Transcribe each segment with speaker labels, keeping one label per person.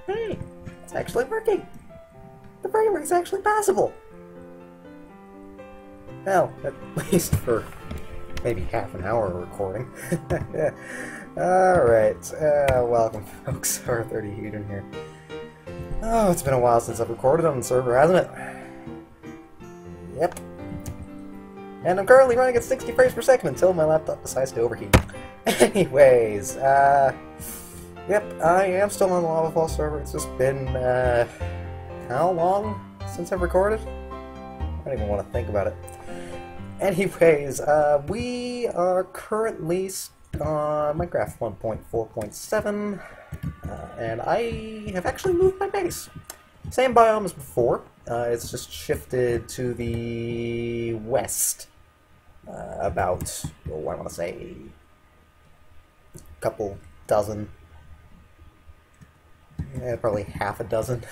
Speaker 1: Hey, it's actually working! The frame rate's actually passable! Well, at least for maybe half an hour of recording. Alright, welcome folks, R30 Hedron here. Oh, it's been a while since I've recorded on the server, hasn't it? Yep. And I'm currently running at 60 frames per second until my laptop decides to overheat. Anyways, yep, I am still on the LavaFall server. It's just been, how long since I've recorded? I don't even want to think about it. Anyways, we are currently on Minecraft 1.4.7, and I have actually moved my base. Same biome as before, it's just shifted to the west, about, oh, I want to say, a couple dozen, probably half a dozen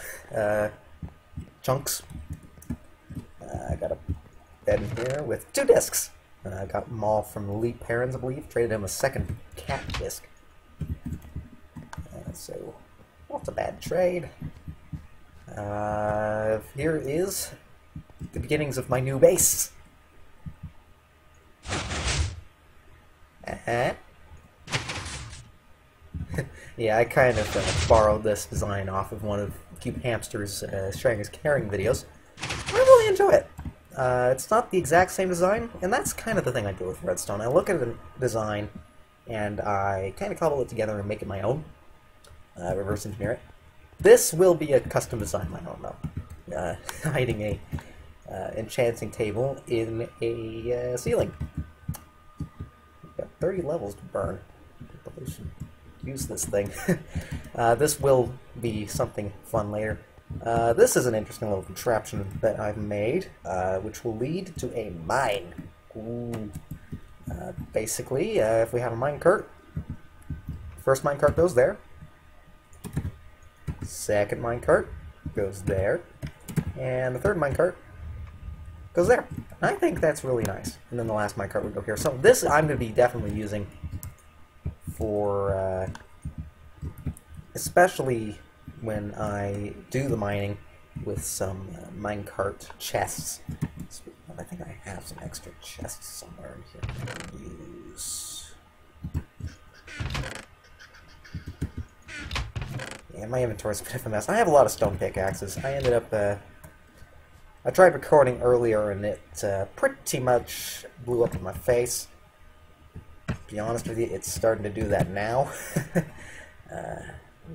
Speaker 1: chunks. I got a bed in here with 2 discs. I got them all from the Elite Parents, I believe. Traded him a second cat disc. So, not a bad trade. Here is the beginnings of my new base. Yeah, I kind of borrowed this design off of one of Cube Hamster's sharing his caring videos. I really enjoy it. It's not the exact same design, and that's kind of the thing I do with Redstone. I look at a design, and I kind of cobble it together and make it my own. Reverse engineer it. This will be a custom design of my own, though. Hiding a enchanting table in a ceiling. We've got 30 levels to burn. Probably should use this thing. This will be something fun later. This is an interesting little contraption that I've made, which will lead to a mine. Ooh. Basically, if we have a minecart, first minecart goes there, second minecart goes there, and the third minecart goes there. I think that's really nice. And then the last minecart would go here. So this I'm going to be definitely using for, especially when I do the mining with some minecart chests. So I think I have some extra chests somewhere in here I can use. Yeah, my inventory's a bit of a mess. I have a lot of stone pickaxes. I ended up, I tried recording earlier and it pretty much blew up in my face. To be honest with you, it's starting to do that now.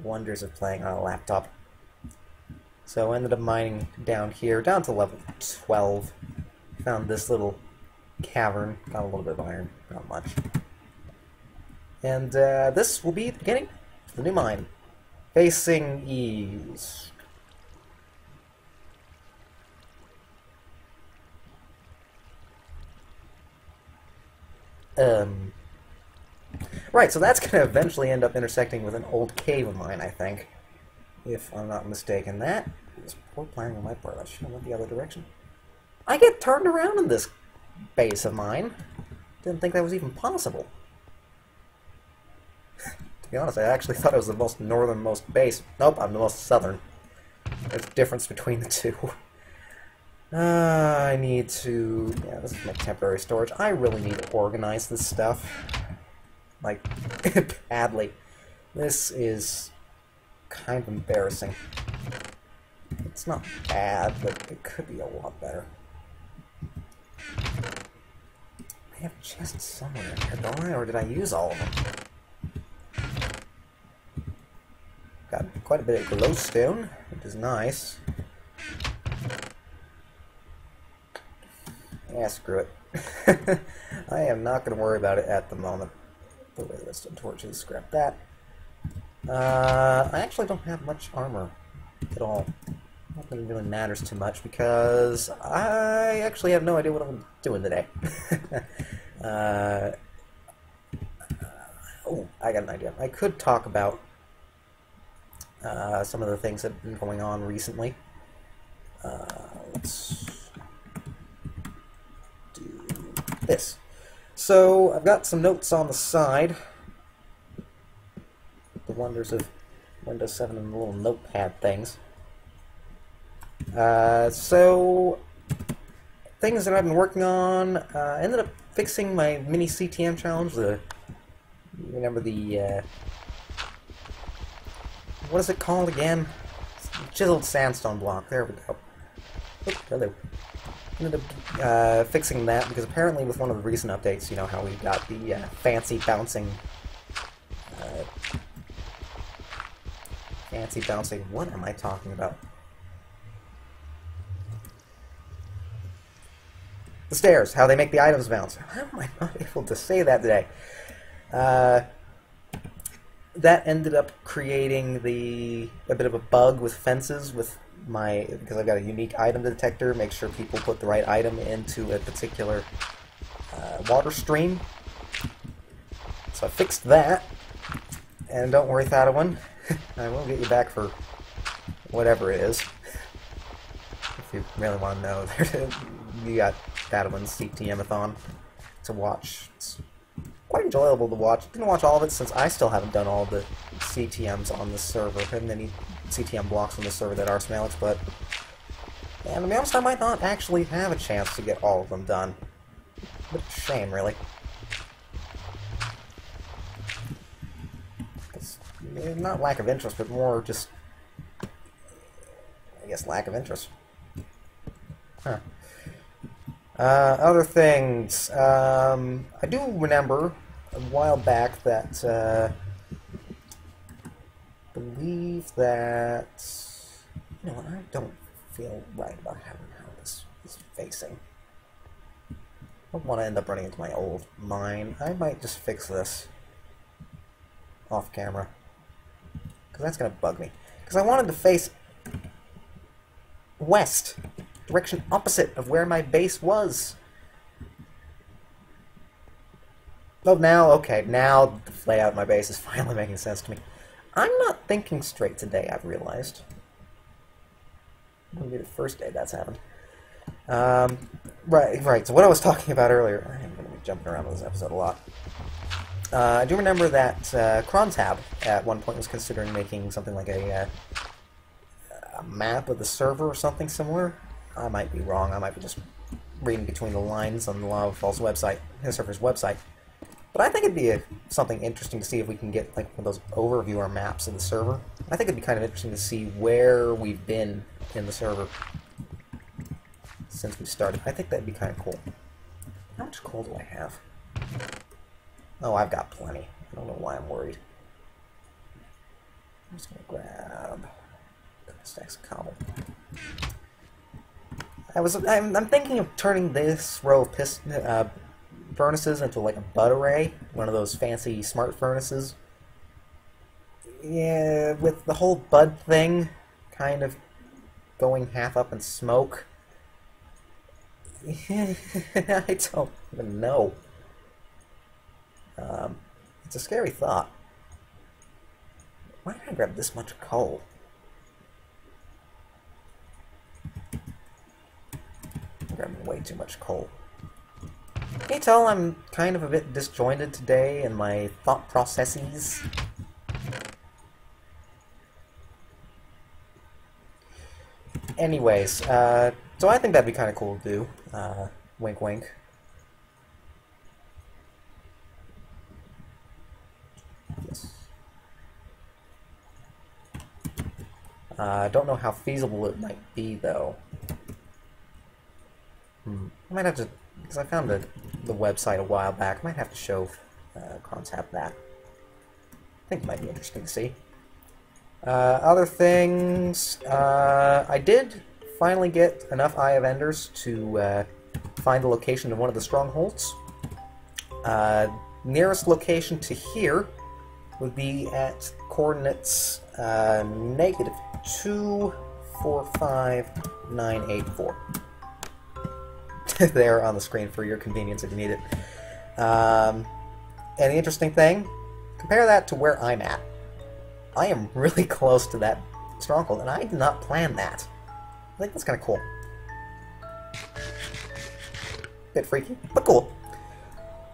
Speaker 1: Wonders of playing on a laptop. So I ended up mining down here, down to level 12. Found this little cavern, got a little bit of iron, not much. And this will be the beginning of the new mine. Facing east. Right, so that's going to eventually end up intersecting with an old cave of mine, I think. If I'm not mistaken. That is poor planning on my part. I should have went the other direction. I get turned around in this base of mine. Didn't think that was even possible. To be honest, I actually thought it was the most northernmost base. Nope, I'm the most southern. There's a difference between the two. I need to... yeah, this is my temporary storage. I really need to organize this stuff. Like, badly. This is kind of embarrassing. It's not bad, but it could be a lot better. I have chests somewhere in here, don't I? Or did I use all of them? Got quite a bit of glowstone, which is nice. Yeah, screw it. I am not going to worry about it at the moment. The redstone torches, scrap that. I actually don't have much armor at all. Not that it really matters too much because I actually have no idea what I'm doing today. Oh, I got an idea. I could talk about some of the things that have been going on recently. Let's do this. So, I've got some notes on the side. The wonders of Windows 7 and the little notepad things. So, things that I've been working on, I ended up fixing my mini CTM challenge, remember the, what is it called again? Chiseled sandstone block, there we go. Oop, hello. Ended up fixing that because apparently with one of the recent updates, you know how we got the fancy bouncing, what am I talking about? The stairs, how they make the items bounce. How am I not able to say that today? That ended up creating a bit of a bug with fences because I've got a unique item detector, make sure people put the right item into a particular water stream. So I fixed that, and don't worry, Thaddewan, I will get you back for whatever it is. If you really want to know, you got Thaddewan's CTM-a-thon to watch. It's quite enjoyable to watch. Didn't watch all of it since I still haven't done all the CTMs on this server. I haven't any CTM blocks on this server that are Smalix, but and to be honest, I might not actually have a chance to get all of them done. But shame, really. It's not lack of interest, but more just, I guess, lack of interest. Huh. Other things. I do remember a while back that believe that, you know what, I don't feel right about how this is facing. I don't want to end up running into my old mine. I might just fix this off camera, because that's going to bug me. Because I wanted to face west, direction opposite of where my base was. Oh, now, okay, now the layout of my base is finally making sense to me. I'm not thinking straight today, I've realized. It's going to be the first day that's happened. Right, so what I was talking about earlier, I'm going to be jumping around in this episode a lot. I do remember that Crontab at one point was considering making something like a map of the server or something similar. I might be wrong, I might be just reading between the lines on the LavaFall's website, his server's website. But I think it'd be something interesting to see if we can get like one of those overviewer maps of the server. I think it'd be kind of interesting to see where we've been in the server since we started. I think that'd be kind of cool. How much coal do I have? Oh, I've got plenty. I don't know why I'm worried. I'm just gonna grab stacks of cobble. I'm thinking of turning this row of furnaces into like a bud array, one of those fancy smart furnaces. Yeah, with the whole bud thing kind of going half up in smoke. I don't even know. It's a scary thought. Why did I grab this much coal? I'm grabbing way too much coal. Can you tell I'm kind of a bit disjointed today in my thought processes? Anyways, so I think that'd be kind of cool to do. Wink wink. Yes. I don't know how feasible it might be, though. I might have to, because I found the website a while back, I might have to show Concept that. I think it might be interesting to see. Other things, I did finally get enough Eye of Enders to find the location of one of the strongholds. Nearest location to here would be at coordinates negative 245,984. There on the screen for your convenience if you need it. And the interesting thing, compare that to where I'm at. I am really close to that stronghold, and I did not plan that. I think that's kind of cool. Bit freaky, but cool.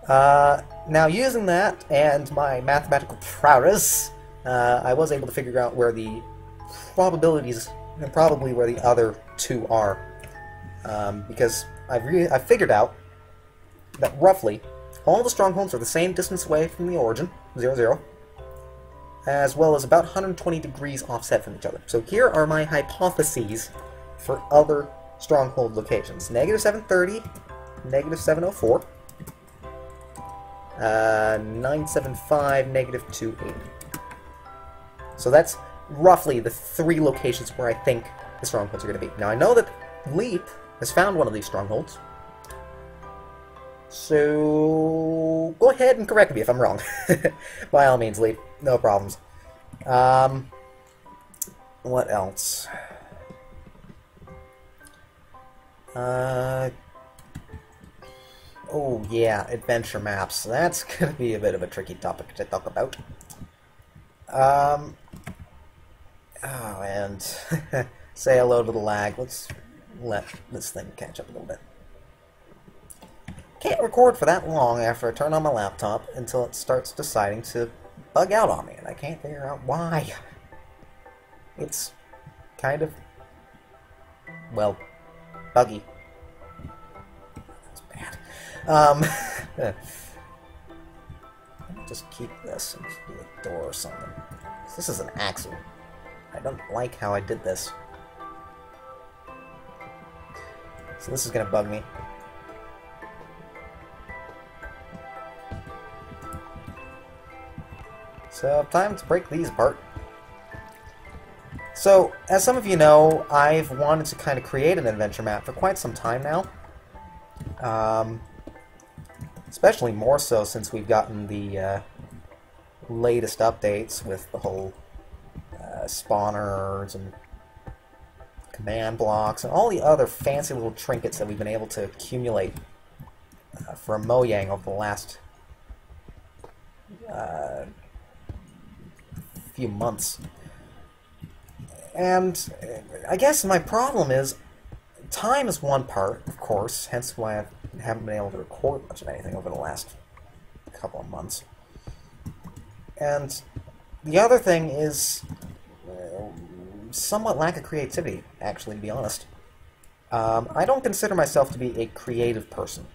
Speaker 1: Now, using that and my mathematical prowess, I was able to figure out where the probabilities, and probably where the other two are. Because I've figured out that roughly all the strongholds are the same distance away from the origin, 0, 0, as well as about 120 degrees offset from each other. So here are my hypotheses for other stronghold locations. Negative 730, negative 704, 975, negative 280. So that's roughly the 3 locations where I think the strongholds are going to be. Now I know that Leap has found one of these strongholds, so go ahead and correct me if I'm wrong. By all means, Leap. No problems. What else? Oh yeah, adventure maps. That's gonna be a bit of a tricky topic to talk about. Oh, and say hello to the lag. Let's let this thing catch up a little bit. Can't record for that long after I turn on my laptop until it starts deciding to bug out on me, and I can't figure out why. It's kind of, well, buggy. That's bad. Let me just keep this and do a door or something. This is an axle. I don't like how I did this. So this is gonna bug me. So, time to break these apart. So, as some of you know, I've wanted to kind of create an adventure map for quite some time now. Especially more so since we've gotten the latest updates with the whole spawners and command blocks and all the other fancy little trinkets that we've been able to accumulate for Mojang over the last few months. And I guess my problem is time is one part, of course, hence why I haven't been able to record much of anything over the last couple of months. And the other thing is somewhat lack of creativity, actually, to be honest. I don't consider myself to be a creative person.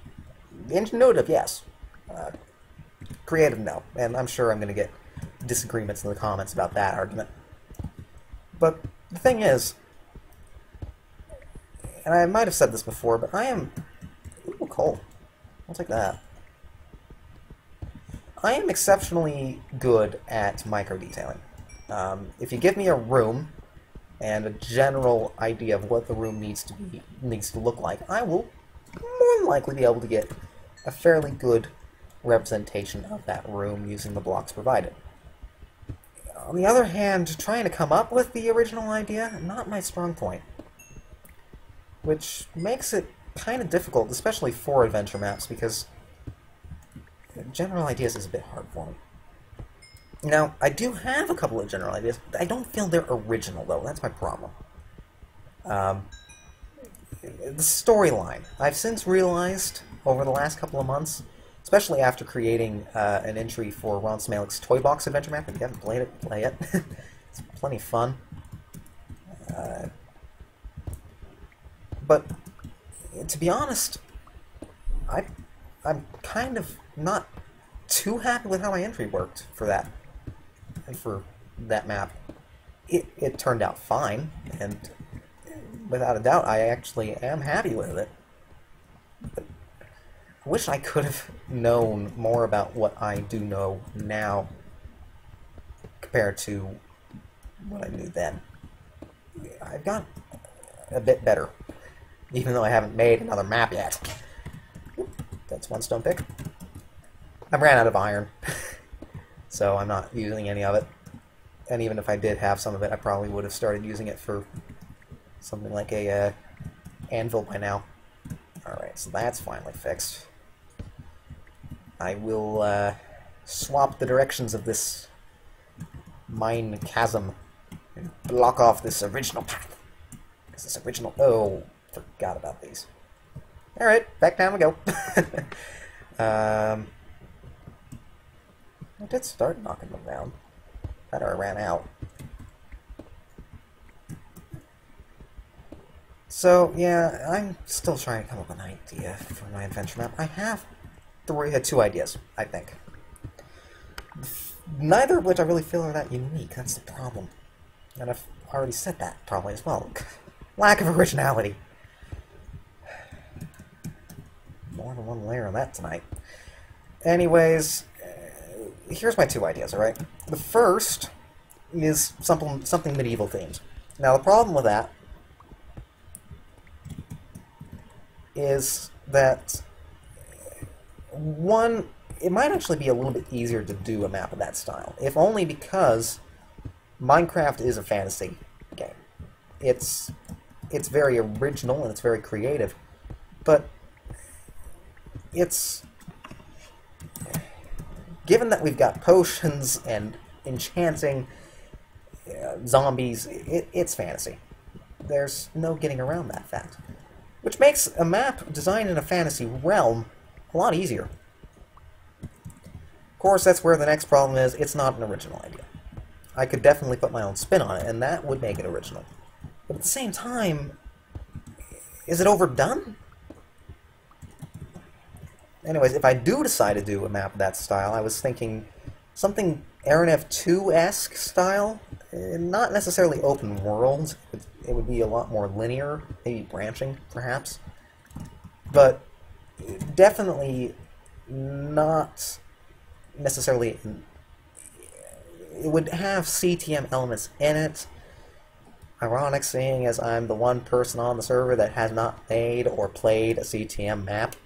Speaker 1: Ingenuitive, yes. Creative, no. And I'm sure I'm going to get disagreements in the comments about that argument. But the thing is, and I might have said this before, but I am... Ooh, coal. I'll take that. I am exceptionally good at micro-detailing. If you give me a room and a general idea of what the room needs to look like, I will more than likely be able to get a fairly good representation of that room using the blocks provided. On the other hand, trying to come up with the original idea, not my strong point. Which makes it kind of difficult, especially for adventure maps, because general ideas is a bit hard for me. Now, I do have a couple of general ideas, but I don't feel they're original, though. That's my problem. The storyline. I've since realized, over the last couple of months, especially after creating an entry for Ron Smalik's Toy Box Adventure Map. If you haven't played it, play it. It's plenty fun. But to be honest, I'm kind of not too happy with how my entry worked for that. And for that map. It turned out fine, and without a doubt, I actually am happy with it. But I wish I could have known more about what I do know now compared to what I knew then. I've got a bit better, even though I haven't made another map yet. That's one stone pick. I ran out of iron, so I'm not using any of it. And even if I did have some of it, I probably would have started using it for something like a anvil by now. Alright, so that's finally fixed. I will swap the directions of this mine chasm and block off this original path. Because this original... Oh, forgot about these. Alright, back down we go. I did start knocking them down. Better I ran out. So, yeah, I'm still trying to come up with an idea for my adventure map. I have two ideas, I think. Neither of which I really feel are that unique. That's the problem. And I've already said that, probably, as well. Lack of originality. More than one layer on that tonight. Anyways, here's my two ideas, alright? The first is something medieval themed. Now, the problem with that is that, one, it might actually be a little bit easier to do a map of that style, if only because Minecraft is a fantasy game. It's very original and it's very creative, but it's... given that we've got potions and enchanting, zombies, it's fantasy. There's no getting around that fact. Which makes a map designed in a fantasy realm a lot easier. Of course, that's where the next problem is, it's not an original idea. I could definitely put my own spin on it, and that would make it original. But at the same time, is it overdone? Anyways, if I do decide to do a map of that style, I was thinking something RNF2-esque style. Not necessarily open world. It would be a lot more linear, maybe branching, perhaps. But definitely not necessarily... it would have CTM elements in it. Ironic, seeing as I'm the one person on the server that has not made or played a CTM map.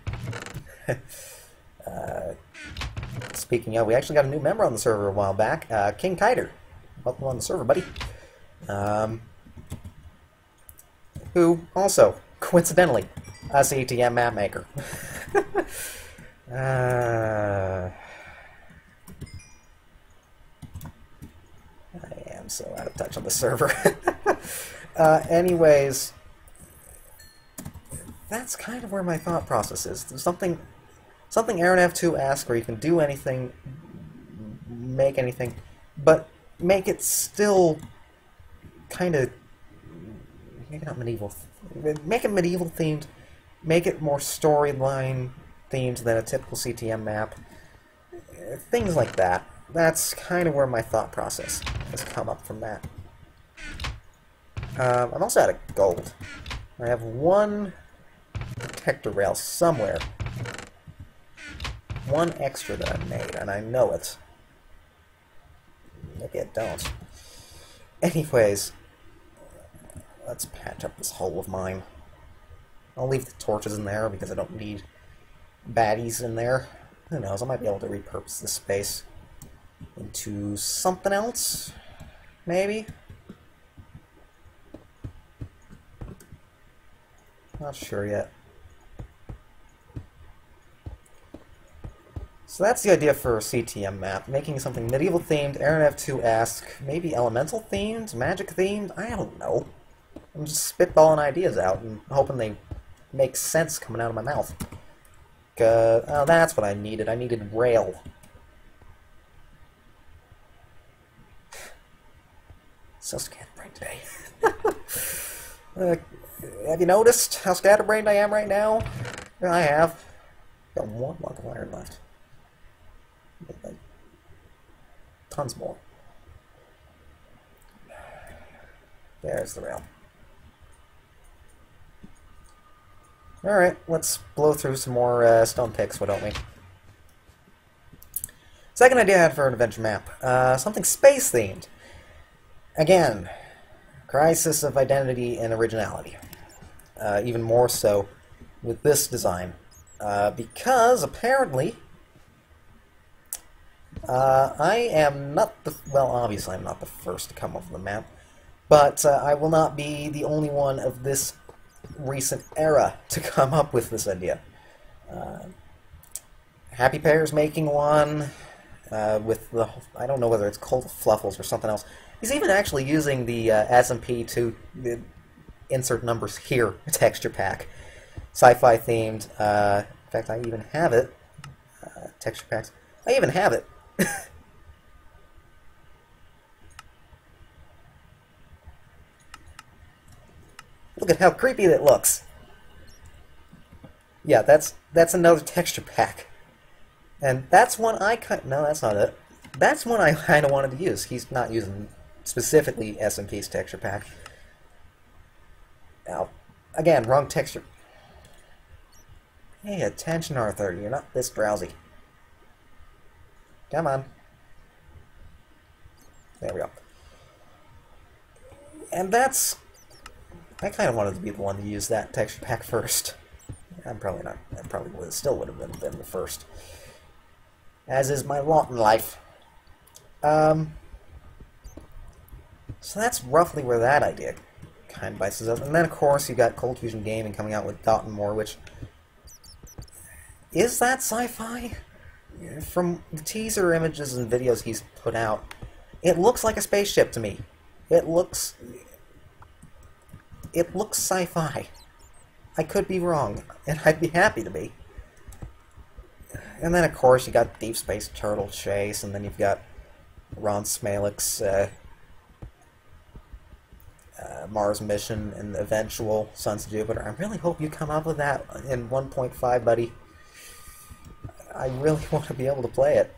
Speaker 1: Speaking of, we actually got a new member on the server a while back, King Kiter. Welcome on the server, buddy. Who also, coincidentally, a CTM map maker. I am so out of touch on the server. Anyways, that's kind of where my thought process is. There's something RNF2-esque where you can do anything, make anything, but make it still kind of, maybe not medieval, make it medieval themed, make it more storyline themed than a typical CTM map, things like that. That's kind of where my thought process has come up from that. I'm also out of gold. I have one protector rail somewhere. One extra that I made, and I know it. Maybe I don't. Anyways, let's patch up this hole of mine. I'll leave the torches in there because I don't need baddies in there. Who knows, I might be able to repurpose this space into something else, maybe? Not sure yet. So that's the idea for a CTM map, making something medieval themed, RNF2-esque, maybe elemental themed, magic themed, I don't know. I'm just spitballing ideas out and hoping they make sense coming out of my mouth. Oh, that's what I needed. I needed rail. So scatterbrained today. Have you noticed how scatterbrained I am right now? I have. Got one block of iron left. Like, tons more. There's the rail. Alright, let's blow through some more stone picks, why don't we? Second idea I had for an adventure map. Something space-themed. Again, crisis of identity and originality. Even more so with this design. Because, apparently, I am not the... well, obviously I'm not the first to come up with the map, but I will not be the only one of this recent era to come up with this idea. Happy Pear's making one with the... I don't know whether it's Cult of Fluffles or something else. He's even actually using the SMP to insert numbers here texture pack. Sci-fi themed. In fact, I even have it. Texture packs. I even have it. Look at how creepy it looks. Yeah, that's another texture pack. And that's one I no, that's not it. That's one I kind of wanted to use. He's not using specifically SMP's texture pack. Now, again, wrong texture. Hey, attention, Arthur. You're not this drowsy. Come on. There we go. And that's... I kind of wanted to be the one to use that texture pack first. I'm probably not. I probably still would have been the first. As is my lot in life. So that's roughly where that idea kind of bites us up. And then, of course, you got Cold Fusion Gaming coming out with Dot and More, which... Is that sci-fi? From the teaser images and videos he's put out, it looks like a spaceship to me. It looks sci-fi. I could be wrong, and I'd be happy to be. And then, of course, you got Deep Space Turtle Chase, and then you've got Ron Smalik's Mars mission and the eventual Sons of Jupiter. I really hope you come up with that in 1.5, buddy. I really want to be able to play it.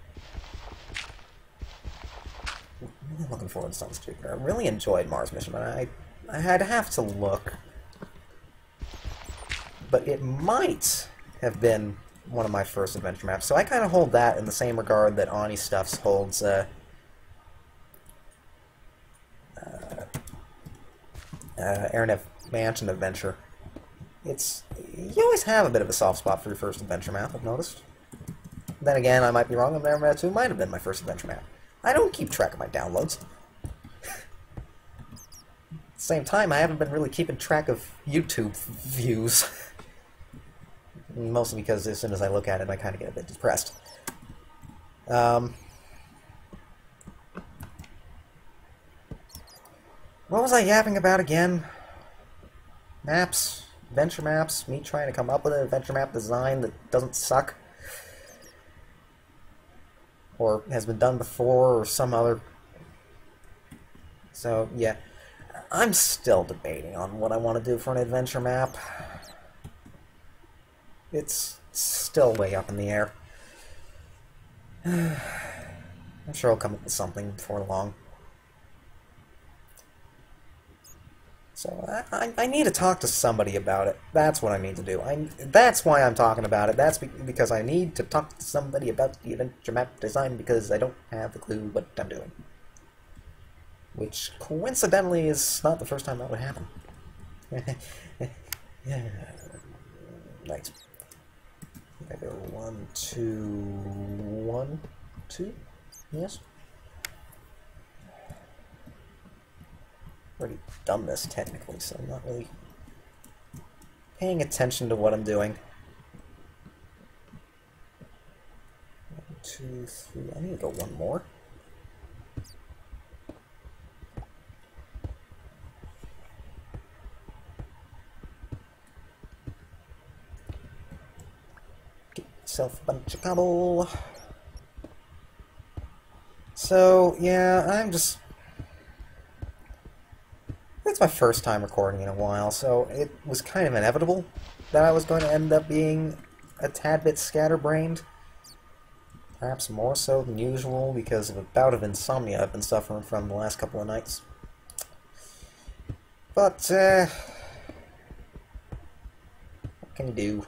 Speaker 1: I'm really looking forward to Sons of Jupiter. I really enjoyed Mars mission, but I'd have to look. But it might have been one of my first adventure maps, so I kind of hold that in the same regard that Ani Stuffs holds Airnev Mansion Adventure. You always have a bit of a soft spot for your first adventure map, I've noticed. Then again, I might be wrong, and Airnev 2 might have been my first adventure map. I don't keep track of my downloads. At the same time, I haven't been really keeping track of YouTube views. Mostly because as soon as I look at it, I kind of get a bit depressed. What was I yapping about again? Maps, adventure maps, me trying to come up with an adventure map design that doesn't suck. Or has been done before, or some other... So, yeah. I'm still debating on what I want to do for an adventure map. It's still way up in the air. I'm sure I'll come up with something before long. So I need to talk to somebody about it. That's what I need to do. That's why I'm talking about it. That's because I need to talk to somebody about the adventure map design because I don't have a clue what I'm doing. Which, coincidentally, is not the first time that would happen. Yeah. Nice. I go 1, 2, 1, 2. Yes. Already done this technically, so I'm not really paying attention to what I'm doing. 1, 2, 3. I need to go one more. Get yourself a bunch of cobble. So yeah, it's my first time recording in a while, so it was kind of inevitable that I was going to end up being a tad bit scatterbrained. Perhaps more so than usual because of a bout of insomnia I've been suffering from the last couple of nights. But, what can you do?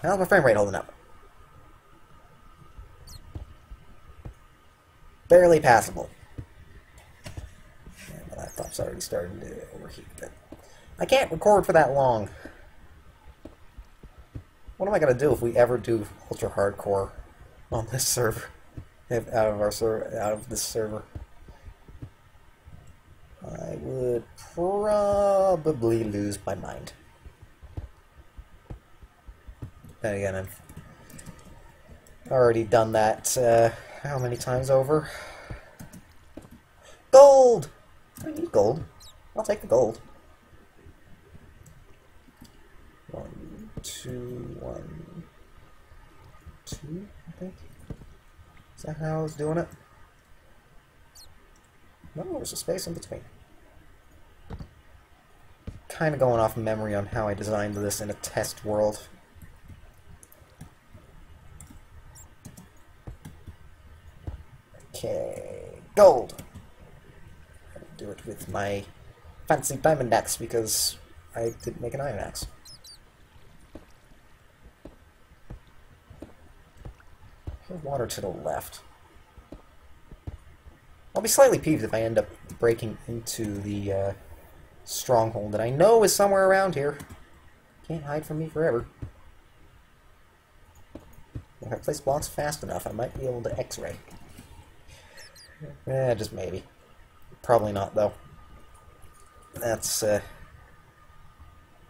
Speaker 1: How's my frame rate holding up? Barely passable. Laptop's already starting to overheat, but I can't record for that long. What am I gonna do if we ever do ultra hardcore on this server? Out of this server, I would probably lose my mind. Then again, I've already done that. How many times over? Gold. I need gold. I'll take the gold. 1, 2, 1, 2, I think. Is that how I was doing it? No, there's a space in between. kind of going off memory on how I designed this in a test world. Okay, gold! I'll do it with my fancy diamond axe because I didn't make an iron axe. Water to the left. I'll be slightly peeved if I end up breaking into the stronghold that I know is somewhere around here. Can't hide from me forever. If I place blocks fast enough, I might be able to X-ray. Just maybe. Probably not, though. That's a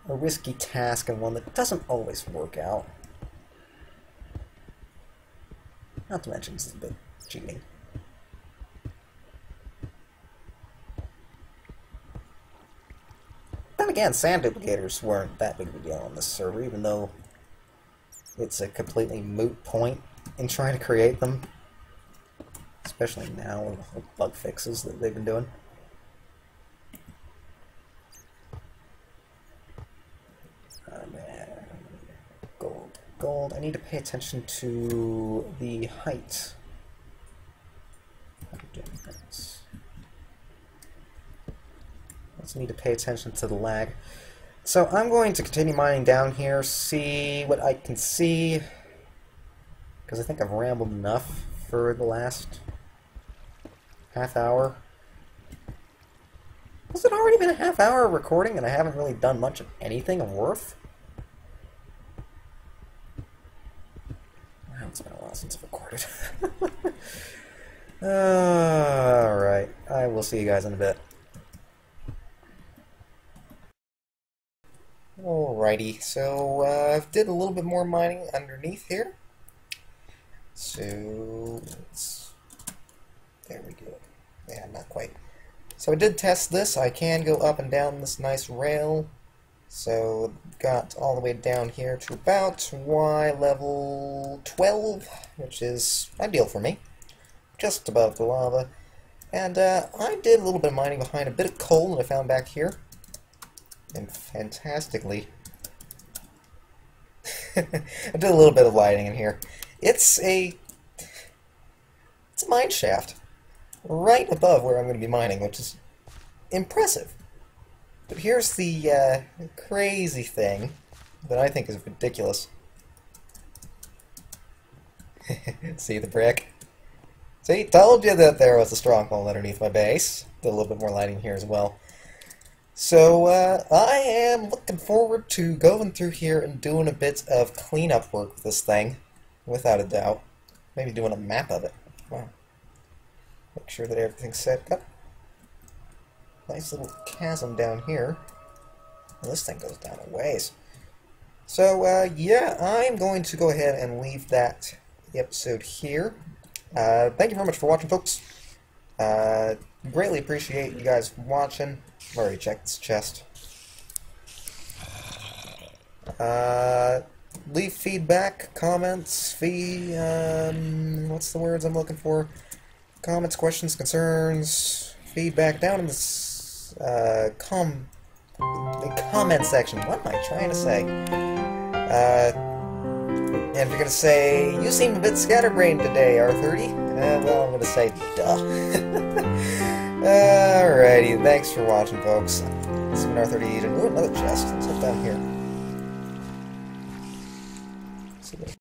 Speaker 1: risky task and one that doesn't always work out. Not to mention it's a bit cheating. Then again, sand duplicators weren't that big of a deal on this server, even though it's a completely moot point in trying to create them. Especially now with the bug fixes that they've been doing. Gold. I need to pay attention to the height. Also need to pay attention to the lag. So I'm going to continue mining down here, see what I can see, because I think I've rambled enough for the last half hour. Has it already been a half hour of recording and I haven't really done much of anything of worth? It's been a while since I've recorded. Alright, I will see you guys in a bit. Alrighty, so I did a little bit more mining underneath here. So, there we go. Yeah, not quite. So I did test this. I can go up and down this nice rail. So, got all the way down here to about Y level 12, which is ideal for me. Just above the lava. And I did a little bit of mining behind a bit of coal that I found back here. And fantastically, I did a little bit of lighting in here. It's a mine shaft right above where I'm going to be mining, which is impressive. But here's the crazy thing that I think is ridiculous. See the brick? See, told you that there was a stronghold underneath my base. Did a little bit more lighting here as well. So I am looking forward to going through here and doing a bit of cleanup work with this thing, without a doubt. Maybe doing a map of it. Wow. Make sure that everything's set up. Nice little chasm down here. Well, this thing goes down a ways. So, yeah, I'm going to go ahead and leave that episode here. Thank you very much for watching, folks. Greatly appreciate you guys watching. I've already checked this chest. Leave feedback, comments, what's the words I'm looking for? Comments, questions, concerns, feedback down in the the comment section. What am I trying to say? And if you're going to say, you seem a bit scatterbrained today, R30, well, I'm going to say, duh. Alrighty, thanks for watching, folks. This is R30. Ooh, another chest. Let's look down here.